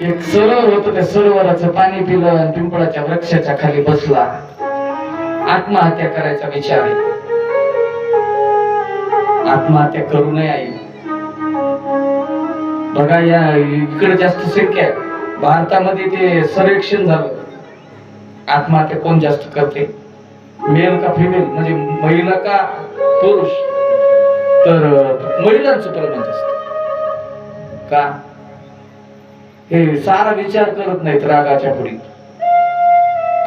एक सरोवर होतं, त्या सरोवराचं पाणी पिलं आणि पिंपळाच्या वृक्षाच्या खाली बसला. आत्महत्या करायचा विचार आहे. आत्महत्या करू नये आई. बघा या इकडे जास्त संख्या आहे. भारतामध्ये ते सर्वेक्षण झालं, आत्महत्या कोण जास्त करते, मेल का फिमेल, म्हणजे महिला का पुरुष. तर महिलांचं प्रमाण जास्त. का? हे सारा विचार करत नाहीत रागाच्या पुढे.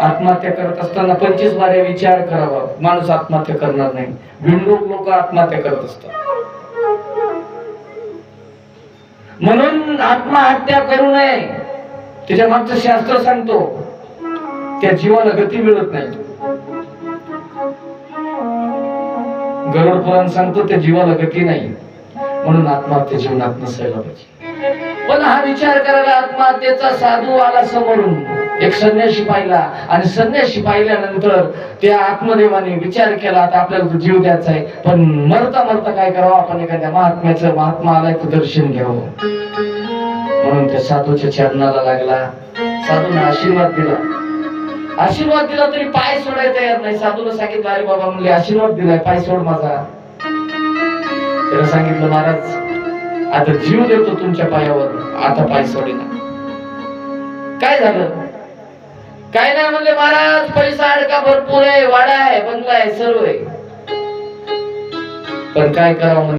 आत्महत्या करत असताना 25 बारे विचार करावा. माणूस आत्महत्या करणार नाही. भिंडूक लोक आत्महत्या करत असतात. म्हणून आत्महत्या करू नये. त्याच्या मागचं शास्त्र सांगतो, त्या जीवाला गती मिळत नाही. गरुड पुराण सांगतो त्या जीवाला गती नाही, म्हणून आत्महत्या जीवनात नसायला पाहिजे. पण हा विचार करायला आत्महत्येचा साधू आला समोरून, एक संन्यासी पाहिला. आणि संन्यासी पाहिल्यानंतर त्या आत्मदेवाने विचार केला, आता आपल्याला जीव द्यायचा आहे, पण मरता मरता काय करावं, आपण एखाद्या महात्मा आलाय तर दर्शन घ्यावं. म्हणून त्या साधूच्या चरणाला लागला. साधूने आशीर्वाद दिला. आशीर्वाद दिला तरी पाय सोडायला तयार नाही. साधूला सांगितलं, अरे बाबा म्हणले आशीर्वाद दिलाय, पाय सोड माझा. त्याला सांगितलं, महाराज आता जीव देतो तुमच्या पायावर, आता पाय सोडेना. काय झालं? काय नाही म्हणले, महाराज पैसा अडका भरपूर आहे, वाडा आहे, बंगला आहे, सर्व आहे, पण काय करावं.